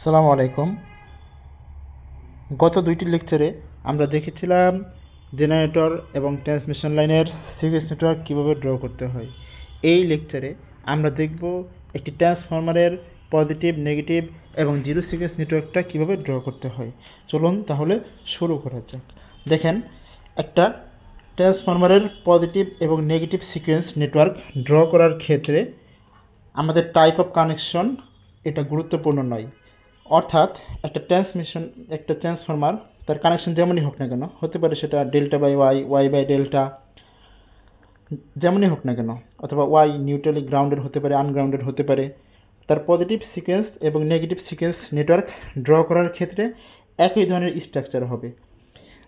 আসসালামু আলাইকুম। গত দুইটি লেকচারে আমরা দেখেছিলাম জেনারেটর এবং ট্রান্সমিশন লাইনের সিরিজ নেটওয়ার্ক কিভাবে ড্র করতে হয়। এই লেকচারে আমরা দেখব একটি ট্রান্সফরমারের পজিটিভ, নেগেটিভ এবং জিরো সিরিজ নেটওয়ার্কটা কিভাবে ড্র করতে হয়। চলুন তাহলে শুরু করা যাক। দেখেন, একটা ট্রান্সফরমারের পজিটিভ এবং নেগেটিভ সিকোয়েন্স নেটওয়ার্ক ড্র করার ক্ষেত্রে আমাদের টাইপ অফ কানেকশন এটা গুরুত্বপূর্ণ নয়। অর্থাৎ একটা ট্রান্সফরমার তার কানেকশন যেমনই হোক না কেন, হতে পারে সেটা delta by Y, Y by delta, যেমনই হোক না কেন, অথবা ওয়াই নিউট্রালি গ্রাউন্ডেড হতে পারে, আনগ্রাউন্ডেড হতে পারে, তার পজিটিভ সিকোয়েন্স এবং নেগেটিভ সিকোয়েন্স নেটওয়ার্ক ড্র করার ক্ষেত্রে একই ধরনের স্ট্রাকচার হবে।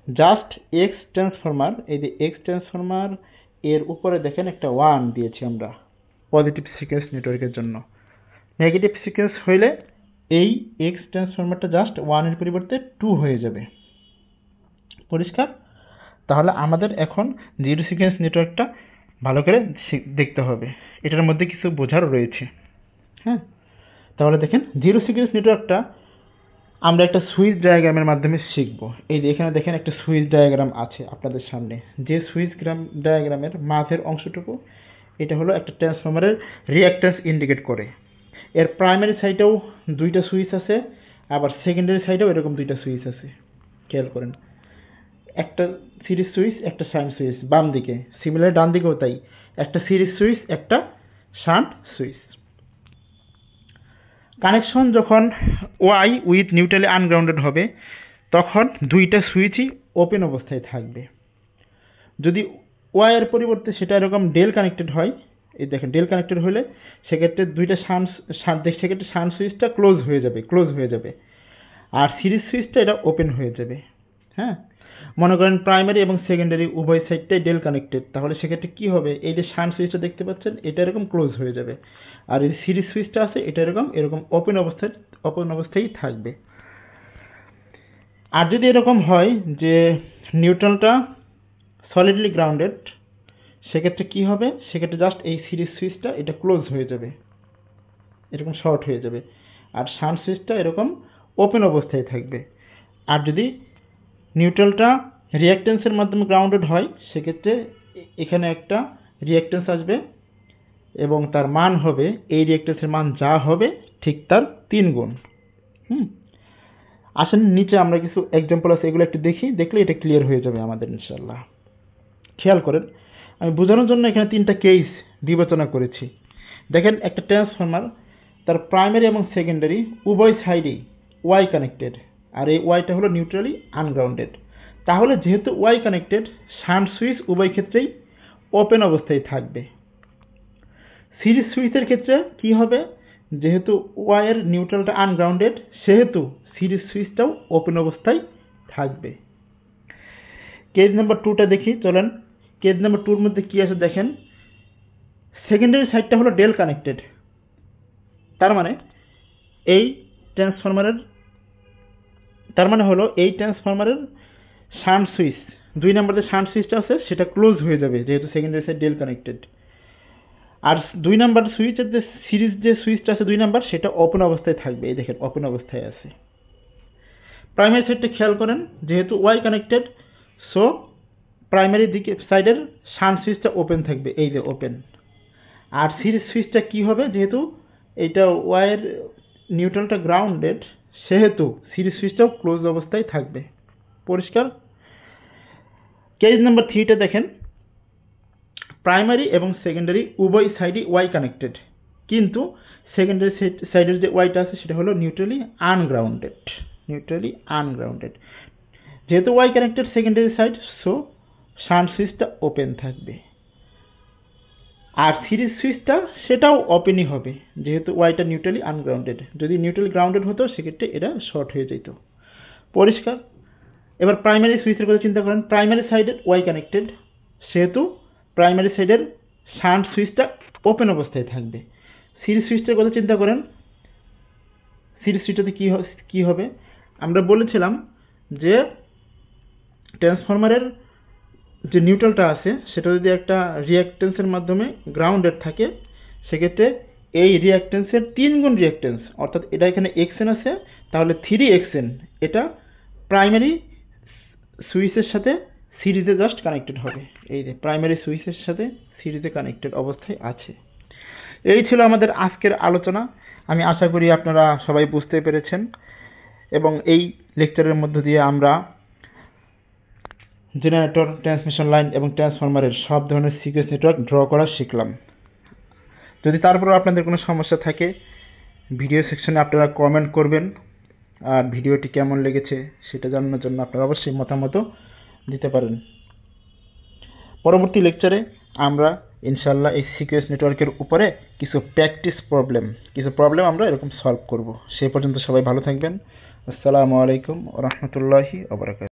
জাস্ট এক্স ট্রান্সফরমার, এই যে এক্স ট্রান্সফরমার এর উপরে দেখেন একটা 1 দিয়েছি আমরা পজিটিভ সিকোয়েন্স নেটওয়ার্কের জন্য। নেগেটিভ সিকোয়েন্স হইলে এই এক্স ট্রান্সফরমারটা জাস্ট 1 এর পরিবর্তে 2 হয়ে যাবে। পরিষ্কার? তাহলে আমাদের এখন জিরো সিকোয়েন্স নেটওয়ার্কটা ভালো করে দেখতে হবে, এটার মধ্যে কিছু বোঝার রয়েছে। হ্যাঁ, তাহলে দেখেন জিরো সিকোয়েন্স নেটওয়ার্কটা আমরা একটা সুইচ ডায়াগ্রামের মাধ্যমে শিখব। এই যে এখানে দেখেন একটা সুইচ ডায়াগ্রাম আছে আপনাদের সামনে। যে সুইচ ডায়াগ্রামের মাঝের অংশটুকু, এটা হলো একটা ট্রান্সফরমারের রিঅ্যাক্ট্যান্স ইন্ডিকেট করে। এর প্রাইমারি সাইডেও দুইটা সুইচ আছে, আবার সেকেন্ডারি সাইডেও এরকম দুইটা সুইচ আছে। খেয়াল করেন, একটা সিরিজ সুইচ, একটা শান্ট সুইচ বাম দিকে, সিমিলার ডান দিকেও তাই, একটা সিরিজ সুইচ, একটা শান্ট সুইচ। কানেকশন যখন ওয়াই উইথ নিউট্রালি আনগ্রাউন্ডেড হবে তখন দুইটা সুইচই ওপেন অবস্থায় থাকবে। যদি ওয়াই এর পরিবর্তে সেটা এরকম ডেল কানেক্টেড হয়, এই দেখেন ডেল কানেক্টেড হলে সেক্ষেত্রে দুইটা সেক্ষেত্রে শান্ট সুইচটা ক্লোজ হয়ে যাবে, আর সিরিজ সুইচটা এটা ওপেন হয়ে যাবে। হ্যাঁ, মনে করেন প্রাইমারি এবং সেকেন্ডারি উভয় সাইডটাই ডেল কানেক্টেড, তাহলে সেক্ষেত্রে কি হবে, এই যে শান্ট সুইচটা দেখতে পাচ্ছেন এটা এরকম ক্লোজ হয়ে যাবে, আর এই সিরিজ সুইচটা আছে এটা এরকম ওপেন অবস্থায় থাকবে। আর যদি এরকম হয় যে নিউট্রালটা সলিডলি গ্রাউন্ডেড, সেক্ষেত্রে কি হবে, সেক্ষেত্রে জাস্ট এই সিরিজ সুইচটা এটা ক্লোজ হয়ে যাবে, এরকম শর্ট হয়ে যাবে, আর শান্ট সুইচটা এরকম ওপেন অবস্থায় থাকবে। আর যদি নিউট্রালটা রিঅ্যাক্ট্যান্সের মাধ্যমে গ্রাউন্ডেড হয়, সেক্ষেত্রে এখানে একটা রিঅ্যাক্ট্যান্স আসবে এবং তার মান হবে, এই রিঅ্যাক্ট্যান্সের মান যা হবে ঠিক তার 3 গুণ। আসেন নিচে আমরা কিছু এক্সাম্পল আছে, এগুলো একটু দেখলে এটা ক্লিয়ার হয়ে যাবে আমাদের ইনশাআল্লাহ। খেয়াল করেন, আমি বোঝানোর জন্য এখানে 3টা কেস বিবেচনা করেছি। দেখেন, একটা ট্রান্সফরমার তার প্রাইমারি এবং সেকেন্ডারি উভয় সাইডেই ওয়াই কানেক্টেড, আর এই ওয়াইটা হলো নিউট্রালি আনগ্রাউন্ডেড। তাহলে যেহেতু ওয়াই কানেক্টেড, শান্ট সুইচ উভয় ক্ষেত্রেই ওপেন অবস্থায় থাকবে। সিরিজ সুইচের ক্ষেত্রে কি হবে, যেহেতু ওয়াইয়ের নিউট্রালটা আনগ্রাউন্ডেড, সেহেতু সিরিজ সুইচটাও ওপেন অবস্থায় থাকবে। কেস নাম্বার 2টা দেখি, চলেন। কেস নাম্বার 2-র মধ্যে কি আছে দেখেন, সেকেন্ডারি সাইডটা হলো ডেল কানেক্টেড, তার মানে এই ট্রান্সফরমারের শান্ট সুইচ, 2 নম্বর যে শান্ট সুইচটা আছে সেটা ক্লোজ হয়ে যাবে যেহেতু সেকেন্ডারি সাইড ডেল কানেক্টেড। আর 2 নম্বর সুইচের যে সিরিজ যে সুইচটা আছে 2 নম্বর, সেটা ওপেন অবস্থায় থাকবে, এই দেখেন ওপেন অবস্থায় আছে। প্রাইমারি সাইডটা খেয়াল করেন, যেহেতু ওয়াই কানেক্টেড, সো প্রাইমারি দিকে সাইডের শান্ট সুইচটা ওপেন থাকবে, এই যে ওপেন। আর সিরিজ সুইচটা কি হবে, যেহেতু এইটা ওয়াইয়ের নিউট্রালটা গ্রাউন্ডেড, সেহেতু সিরিজ সুইচটাও ক্লোজ অবস্থায় থাকবে। পরিষ্কার? কেস নাম্বার 3টা দেখেন, প্রাইমারি এবং সেকেন্ডারি উভয় সাইডই ওয়াই কানেক্টেড, কিন্তু সেকেন্ডারি সাইডের যে ওয়াইটা আছে সেটা হলো নিউট্রালি আনগ্রাউন্ডেড। যেহেতু Y connected secondary side, so shunt সুইচটা ওপেন থাকবে। আর সিরিজ সুইচটা সেটাও ওপেনই হবে, যেহেতু ওয়াইটা নিউট্রালি আনগ্রাউন্ডেড। যদি নিউট্রালি গ্রাউন্ডেড হতো সেক্ষেত্রে এটা শর্ট হয়ে যেত। পরিষ্কার? এবার প্রাইমারি সুইচের কথা চিন্তা করেন, প্রাইমারি সাইডের ওয়াই কানেক্টেড, সেহেতু প্রাইমারি সাইডের শান্ট সুইচটা ওপেন অবস্থায় থাকবে। সিরিজ সুইচটার কথা চিন্তা করেন, সিরিজ সুইচটাতে কি হবে, আমরা বলেছিলাম যে ট্রান্সফরমারের যে নিউট্রালটা আছে সেটা যদি একটা রিঅ্যাক্ট্যান্সের মাধ্যমে গ্রাউন্ডেড থাকে, সেক্ষেত্রে এই রিঅ্যাকট্যান্সের 3 গুণ রিঅ্যাকট্যান্স, অর্থাৎ এটা এখানে xn আছে, তাহলে 3xn এটা প্রাইমারি সুইচের সাথে সিরিজে জাস্ট কানেক্টেড হবে। এই যে প্রাইমারি সুইচের সাথে সিরিজে কানেক্টেড অবস্থায় আছে। এই ছিল আমাদের আজকের আলোচনা। আমি আশা করি আপনারা সবাই বুঝতে পেরেছেন, এবং এই লেকচারের মধ্য দিয়ে আমরা জেনারেটর, ট্রান্সমিশন লাইন এবং ট্রান্সফরমারের সব ধরনের সিকোয়েন্স নেটওয়ার্ক ড্র করা শিখলাম। যদি তারপরেও আপনাদের কোনো সমস্যা থাকে ভিডিও সেকশনে আপনারা কমেন্ট করবেন, আর ভিডিওটি কেমন লেগেছে সেটা জানানোর জন্য আপনারা অবশ্যই মতামতও দিতে পারেন। পরবর্তী লেকচারে আমরা ইনশাল্লাহ এই সিকোয়েন্স নেটওয়ার্কের উপরে কিছু প্রবলেম আমরা এরকম সলভ করব। সেই পর্যন্ত সবাই ভালো থাকবেন। আসসালামু আলাইকুম ওয়া রাহমাতুল্লাহি ওয়া বারাকাতুহু।